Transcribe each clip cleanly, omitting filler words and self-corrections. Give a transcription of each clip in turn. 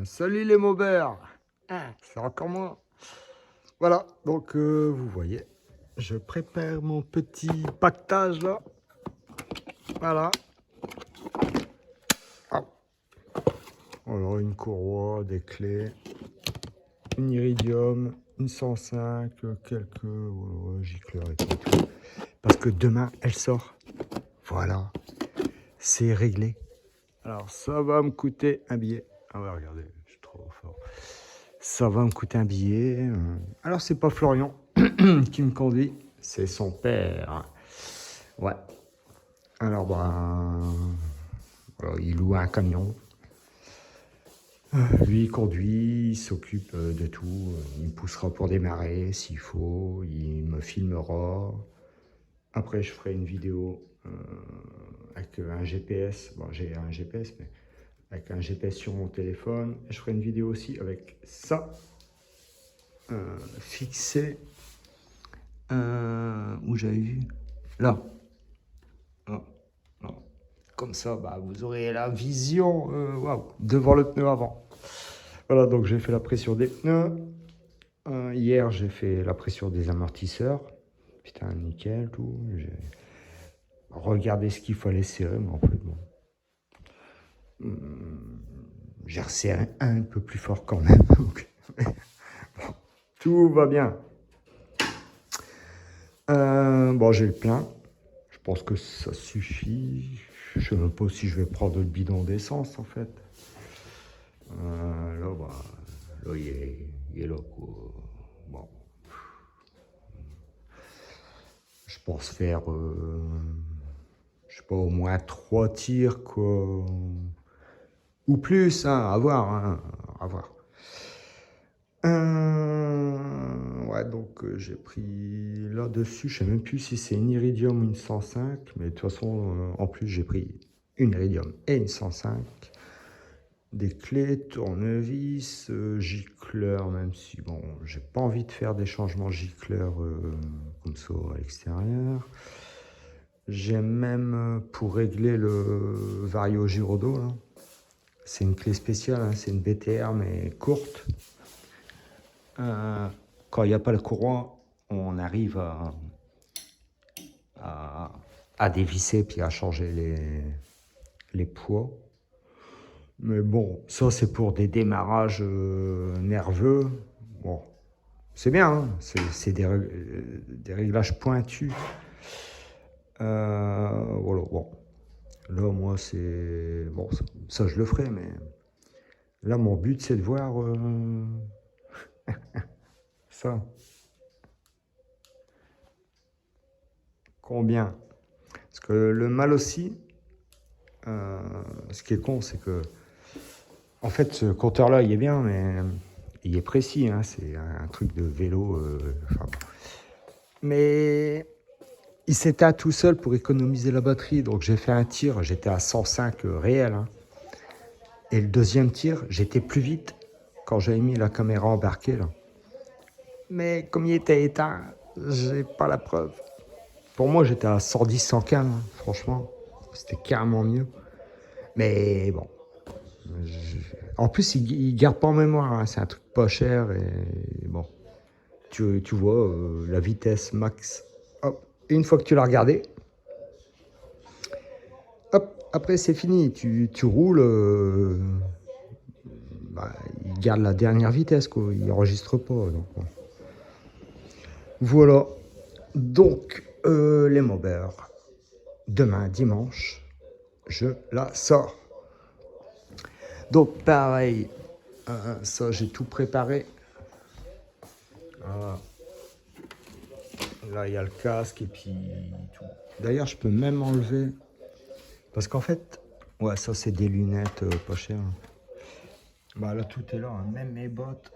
Salut les maubert. C'est encore moi. Voilà, donc vous voyez, je prépare mon petit pactage là. Voilà. Ah. Alors une courroie, des clés, une iridium, une 105, quelques gicleurs et tout. Parce que demain, elle sort. Voilà, c'est réglé. Alors ça va me coûter un billet. Ah ouais, regardez, je suis trop fort. Ça va me coûter un billet. Alors c'est pas Florian qui me conduit, c'est son père. Ouais. Alors voilà, il loue un camion. Lui il conduit, il s'occupe de tout. Il me poussera pour démarrer s'il faut. Il me filmera. Après je ferai une vidéo avec un GPS. Bon, j'ai un GPS, mais avec un GPS sur mon téléphone. Et je ferai une vidéo aussi avec ça fixé où j'avais vu là. Là. Là. Comme ça, vous aurez la vision waouh, devant le pneu avant. Voilà, donc j'ai fait la pression des pneus. Hier, j'ai fait la pression des amortisseurs. Putain, nickel, tout. J'ai regardé ce qu'il fallait serrer, mais en fait, bon. J'ai resserré un peu plus fort quand même. Donc, bon, tout va bien. Bon, j'ai le plein. Je pense que ça suffit. Je ne sais même pas si je vais prendre le bidon d'essence en fait. Là, il est là quoi. Bon. Je pense faire, je sais pas, au moins 3 tirs quoi. Ou plus, hein, à voir, hein, à voir. Ouais, donc j'ai pris là-dessus, je sais même plus si c'est une iridium ou une 105, mais de toute façon, en plus, j'ai pris une iridium et une 105. Des clés, tournevis, gicleurs, même si, bon, j'ai pas envie de faire des changements gicleurs comme ça à l'extérieur. J'ai même, pour régler le Vario Girodo, là, c'est une clé spéciale, hein, c'est une BTR, mais courte. Quand il n'y a pas le courant, on arrive à dévisser puis à changer les poids. Mais bon, ça c'est pour des démarrages nerveux. Bon, c'est bien, hein, c'est des réglages pointus. Voilà, bon. Là, moi, c'est... Bon, ça, je le ferai, mais... Là, mon but, c'est de voir ça. Combien? Parce que le mal aussi, ce qui est con, c'est que... En fait, ce compteur-là, il est bien, mais il est précis. Hein, c'est un truc de vélo. Enfin, mais il s'éteint tout seul pour économiser la batterie. Donc j'ai fait un tir, j'étais à 105 réel. Hein. Et le deuxième tir, j'étais plus vite quand j'avais mis la caméra embarquée. Là. Mais comme il était éteint, j'ai pas la preuve. Pour moi, j'étais à 110, 115, hein, franchement. C'était carrément mieux. Mais bon. En plus, il garde pas en mémoire. Hein. C'est un truc pas cher. Et bon. Tu vois la vitesse max. Hop. Et une fois que tu l'as regardé, hop, après c'est fini. Tu roules. Il garde la dernière vitesse, quoi. Il enregistre pas. Donc, bon. Voilà. Donc, les Maubert. Demain, dimanche, je la sors. Donc, pareil. Ça, j'ai tout préparé. Voilà. Là, il y a le casque et puis tout. D'ailleurs, je peux même enlever. Parce qu'en fait, ouais, ça, c'est des lunettes pas chères. Là, tout est là, hein. Même mes bottes.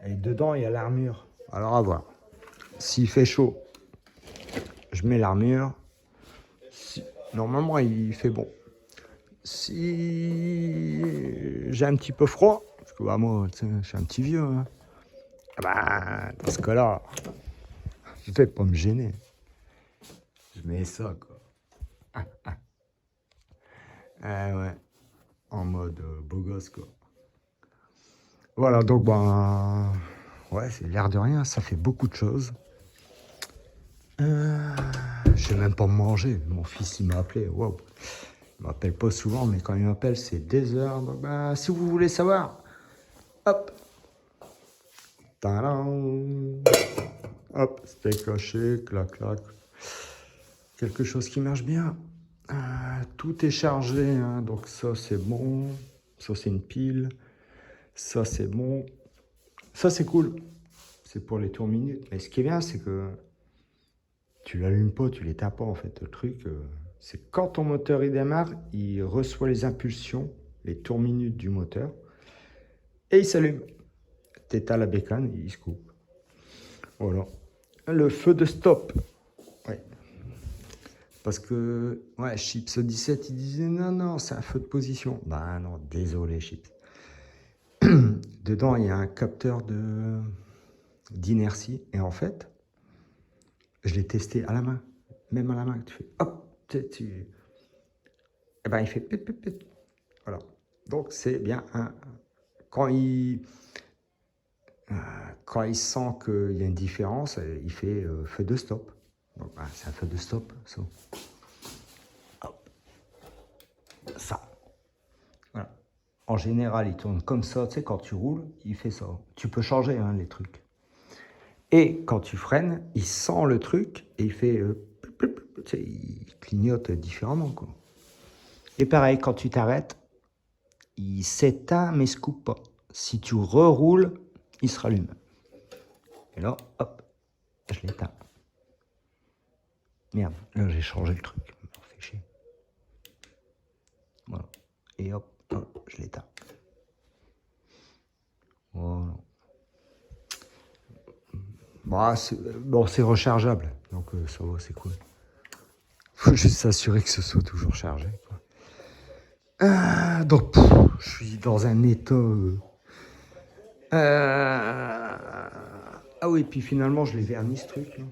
Et dedans, il y a l'armure. Alors, à voir. S'il fait chaud, je mets l'armure. Normalement, il fait bon. Si j'ai un petit peu froid, parce que moi, je suis un petit vieux, hein. Dans ce cas-là, je vais pas me gêner. Je mets ça, quoi. Ouais, en mode beau gosse, quoi. Voilà, donc ben, ouais, c'est l'air de rien, ça fait beaucoup de choses. Je sais même pas manger. Mon fils, il m'a appelé. Wow. Il m'appelle pas souvent, mais quand il m'appelle, c'est des heures. Donc, ben, si vous voulez savoir, hop, tadam, hop, steak caché, clac, clac. Quelque chose qui marche bien. Tout est chargé, hein, donc ça c'est bon. Ça c'est une pile. Ça c'est bon. Ça c'est cool. C'est pour les tours minutes. Mais ce qui est bien, c'est que tu l'allumes pas, tu l'éteins pas en fait. Le truc, c'est quand ton moteur il démarre, il reçoit les impulsions, les tours minutes du moteur, et il s'allume. T'éteins la bécane, il se coupe. Voilà. Le feu de stop. Ouais. Parce que, ouais, Chips 17, il disait non, non, c'est un feu de position. Ben non, désolé, Chips. Dedans, il y a un capteur d'inertie. Et en fait, je l'ai testé à la main. Même à la main. Tu fais hop, et ben, il fait pip, pip, pip. Voilà. Donc, c'est bien un. Quand il, euh, quand il sent qu'il y a une différence, il fait feu de stop. Donc, ben, c'est un feu de stop, ça. Hop. Ça. Voilà. En général, il tourne comme ça. Tu sais, quand tu roules, il fait ça. Tu peux changer hein, les trucs. Et quand tu freines, il sent le truc et il fait... tu sais, il clignote différemment, quoi. Et pareil, quand tu t'arrêtes, il s'éteint mais se coupe pas. Si tu reroules, il se rallume. Et là, hop, je l'éteins. Merde, là j'ai changé le truc. Ça fait chier. Voilà. Et hop, hop, je l'éteins. Voilà. Bon, c'est rechargeable, donc ça va, c'est cool. Faut juste s'assurer que ce soit toujours chargé, quoi. Donc, je suis dans un état. Ah oui, puis finalement, je l'ai verni ce truc. Là.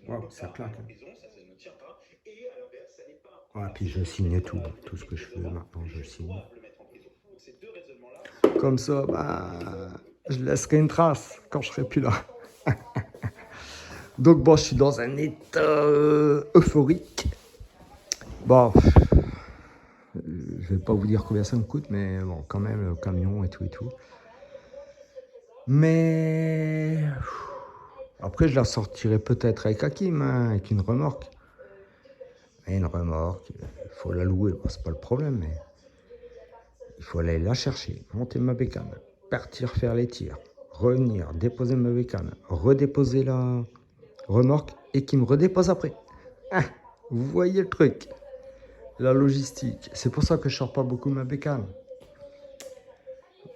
Wow, ça claque. Hein. Ouais, puis je signe tout. Tout ce que je fais maintenant, je signe. Comme ça, bah, je laisserai une trace quand je serai plus là. Donc, bon, je suis dans un état euphorique. Bon, je vais pas vous dire combien ça me coûte, mais bon, quand même, le camion et tout et tout. Mais après, je la sortirai peut-être avec Hakim, hein, avec une remorque. Et une remorque, il faut la louer, bon, c'est pas le problème, mais il faut aller la chercher, monter ma bécane, partir faire les tirs, revenir, déposer ma bécane, redéposer la remorque et qui me redépose après. Ah, vous voyez le truc, la logistique. C'est pour ça que je sors pas beaucoup ma bécane.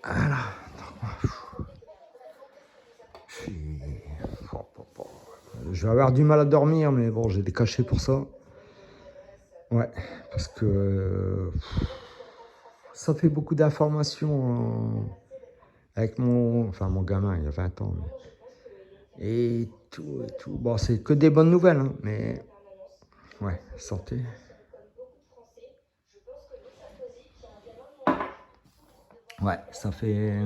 Voilà. Je vais avoir du mal à dormir, mais bon, j'ai des cachets pour ça. Ouais, parce que ça fait beaucoup d'informations avec mon gamin, il y a 20 ans. Et tout, et tout. Bon, c'est que des bonnes nouvelles, hein, mais ouais, santé. Ouais, ça fait...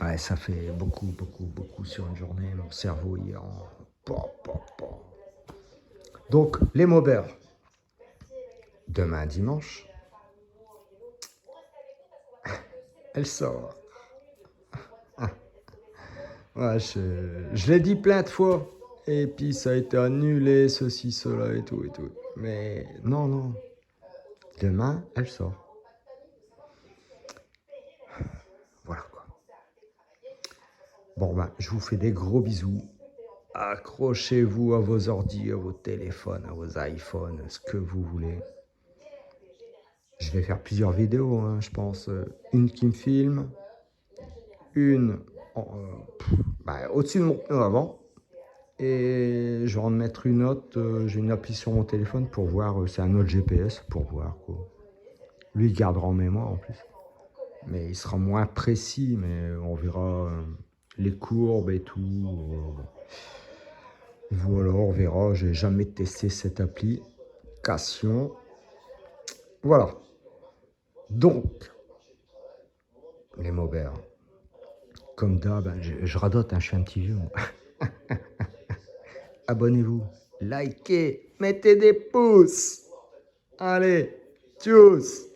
Ouais, ça fait beaucoup, beaucoup, beaucoup sur une journée. Mon cerveau, il est en... Donc, les Maubert, demain dimanche, elle sort. Ouais, je l'ai dit plein de fois. Et puis, ça a été annulé, ceci, cela et tout et tout. Mais non, non. Demain, elle sort. Voilà quoi. Bon, ben, je vous fais des gros bisous. Accrochez-vous à vos ordi, à vos téléphones, à vos iPhones, ce que vous voulez. Je vais faire plusieurs vidéos, hein, je pense. Une qui me filme, une au-dessus de mon pneu avant. Et je vais en mettre une autre. J'ai une appli sur mon téléphone pour voir. C'est un autre GPS pour voir quoi. Lui, il gardera en mémoire en plus. Mais il sera moins précis, mais on verra les courbes et tout. Voilà, on verra. J'ai jamais testé cette application. Voilà. Donc, les Maubert. Comme d'hab, je radote, hein, je suis un petit vieux. Abonnez-vous, likez, mettez des pouces. Allez, tchuss.